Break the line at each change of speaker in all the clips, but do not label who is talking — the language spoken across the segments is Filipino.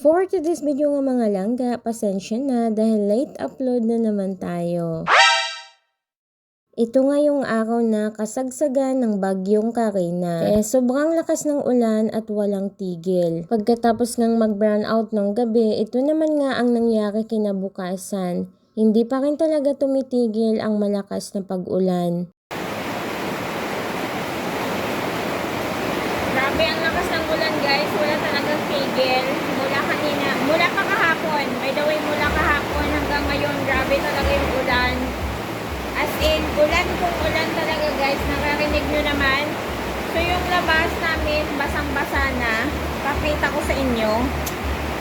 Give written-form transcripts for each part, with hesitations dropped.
For today's video nga mga langga, pasensya na dahil late upload na naman tayo. Ito nga yung araw na kasagsagan ng bagyong Karina. Kaya sobrang lakas ng ulan at walang tigil. Pagkatapos ngang mag-brown out ng gabi, ito naman nga ang nangyari kinabukasan. Hindi pa rin talaga tumitigil ang malakas na pag-ulan.
Grabe ang lakas ng ulan guys, wala talagang tigil. Mula pa kahapon. By the way, mula kahapon hanggang ngayon, grabe talaga yung ulan. As in, ulan kung ulan talaga guys, nakarinig nyo naman. So yung labas namin, basang-basa na. Pakita ko sa inyo.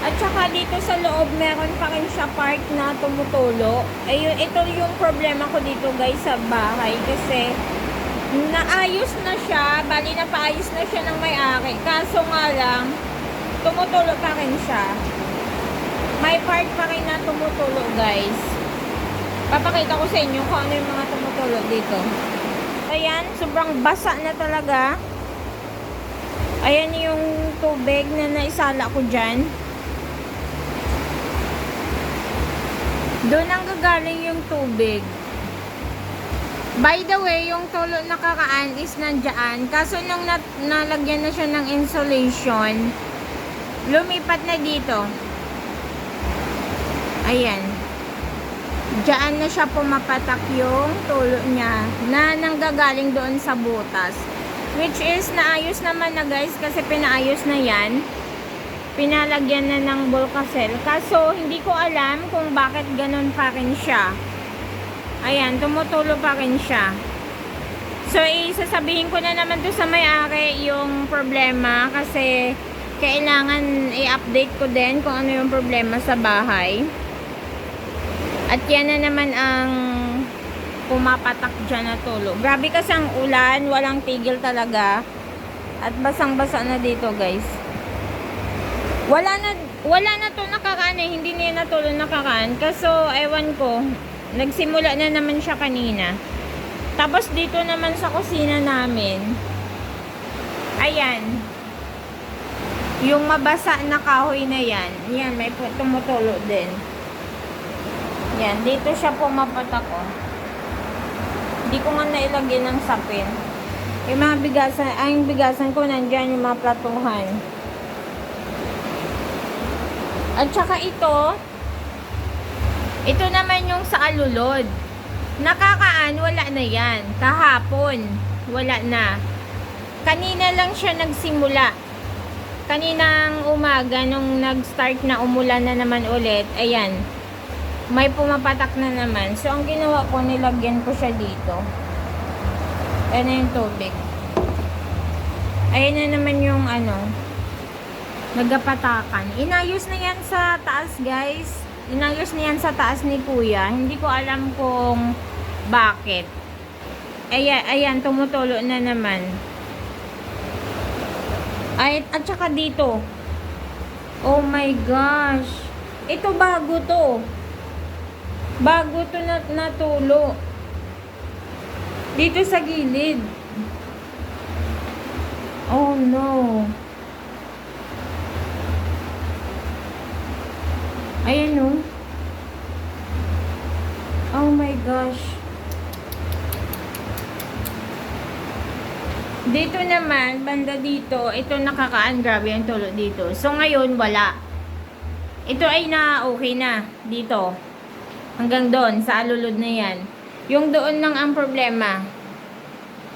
At saka dito sa loob, meron pa rin siya part na tumutulo. Ayun, ito yung problema ko dito guys sa bahay. Kasi naayos na siya, bali na paayos na siya ng may-ari. Kaso nga lang, tumutulo pa rin siya. May part pa rin na tumutulo guys. Papakita ko sa inyo kung ano yung mga tumutulo dito. Ayan, sobrang basa na talaga. Ayan yung tubig na naisala ko dyan. Doon ang gagaling yung tubig. By the way, yung tulo na kakaan is nandyan. Kaso nung nalagyan na siya ng insulation, lumipat na dito. Ayan. Diyan na siya pumapatak yung tulo niya na nanggagaling doon sa butas. Which is, naayos naman na guys kasi pinaayos na yan. Pinalagyan na ng Volcacel. Kaso, hindi ko alam kung bakit ganun pa rin siya. Ayan, tumutulo pa rin siya. So, isasabihin ko na naman to sa may-ari yung problema kasi kailangan i-update ko din kung ano yung problema sa bahay. At yan na naman ang pumapatak dyan na tulo. Grabe kasi ang ulan, walang tigil talaga. At basang-basa na dito guys. Wala na to nakakaan eh. Hindi niya na tulo nakakaan. Kaso, ewan ko. Nagsimula na naman siya kanina. Tapos dito naman sa kusina namin. Ayan. Yung mabasa na kahoy na yan. Yan, may tumutulo din. Yan, dito siya pumapatak oh. Hindi ko nga nailagay ng sapin. Yung mga bigasan, yung bigasan ko nandyan yung mga platuhan. At saka ito naman yung sa alulod. Nakakaan, wala na yan. Kahapon, wala na. Kanina lang siya nagsimula. Kaninang umaga, nung nag-start na umulan na naman ulit, ayan. May pumapatak na naman. So, ang ginawa ko, nilagyan ko siya dito. Ayan na yung tubig. Ayan na naman yung nagapatakan. Inayos na yan sa taas, guys. Inayos na yan sa taas ni Kuya. Hindi ko alam kung bakit. Ayan, tumutulo na naman. At saka dito. Oh my gosh. Ito bago to. Bago to natulo. Dito sa gilid. Oh no. Ayan o. Oh my gosh. Dito naman, banda dito, ito nakakaan, grabe ang tulo dito. So ngayon, wala. Ito ay okay na, dito. Hanggang doon, sa alulod na yan. Yung doon lang ang problema.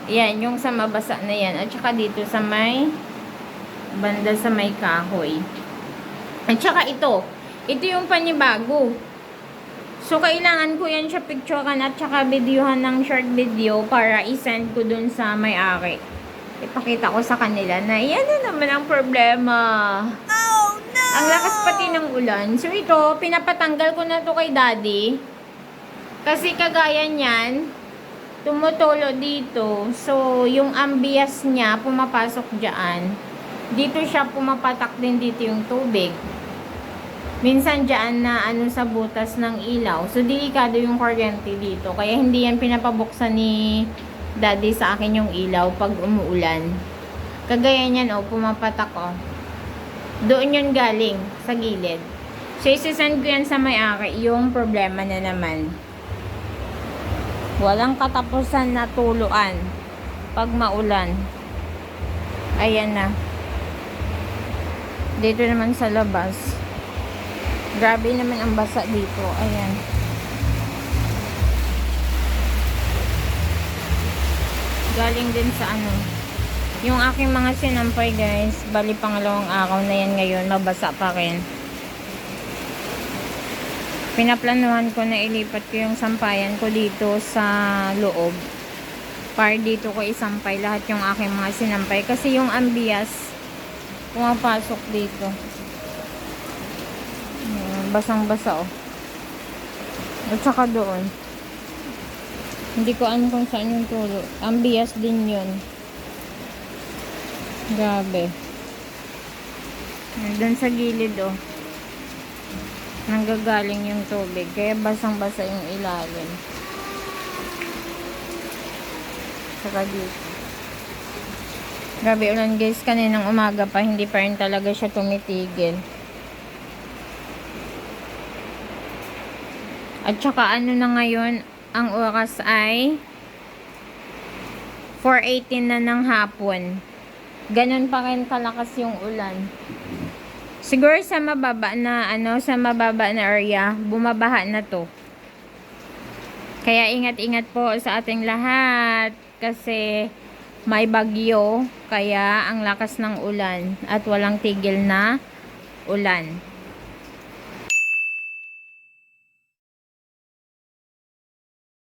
Yan, yung sa mabasa na yan. At saka dito sa may, banda sa may kahoy. At saka ito. Ito yung panibago. So, kailangan ko yan siya picturean at saka videohan ng short video para isend ko dun sa may-ari. Ipakita ko sa kanila na yan na naman ang problema. Oh, no! Ang lakas pati ng ulan. So, ito, pinapatanggal ko na to kay Daddy. Kasi kagaya niyan, tumutulo dito. So, yung ambias niya, pumapasok dyan. Dito siya pumapatak din dito yung tubig. Minsan dyan na sa butas ng ilaw. So, delikado yung kuryente dito. Kaya hindi yan pinapabuksan ni Daddy sa akin yung ilaw pag umuulan. Kagaya niyan, pumapatak, Doon yun galing, sa gilid. So, isasend ko yan sa may-ari, yung problema na naman. Walang katapusan na tuluan pag maulan. Ayan na. Dito naman sa labas. Grabe naman ang basa dito. Ayan. Galing din sa ano. Yung aking mga sinampay guys, bali pangalawang araw na yan ngayon, mabasa pa rin. Pinaplanuhan ko na ilipat ko yung sampayan ko dito sa loob. Para dito ko isampay lahat yung aking mga sinampay. Kasi yung ambias, pumapasok dito. Basang-basa oh. At saka doon. Hindi ko alam kung saan yung tulo. Ambias din yun. Grabe. Doon sa gilid oh. Nanggagaling yung tubig. Kaya basang-basa yung ilalim. Saka dito. Grabe ulan guys. Kaninang umaga pa. Hindi pa rin talaga siya tumitigil. At saka ano na ngayon. Ang oras ay 4:18 na ng hapon. Ganon pa rin kalakas yung ulan. Siguro sa mababa na area, bumabaha na to. Kaya ingat-ingat po sa ating lahat kasi may bagyo, kaya ang lakas ng ulan at walang tigil na ulan.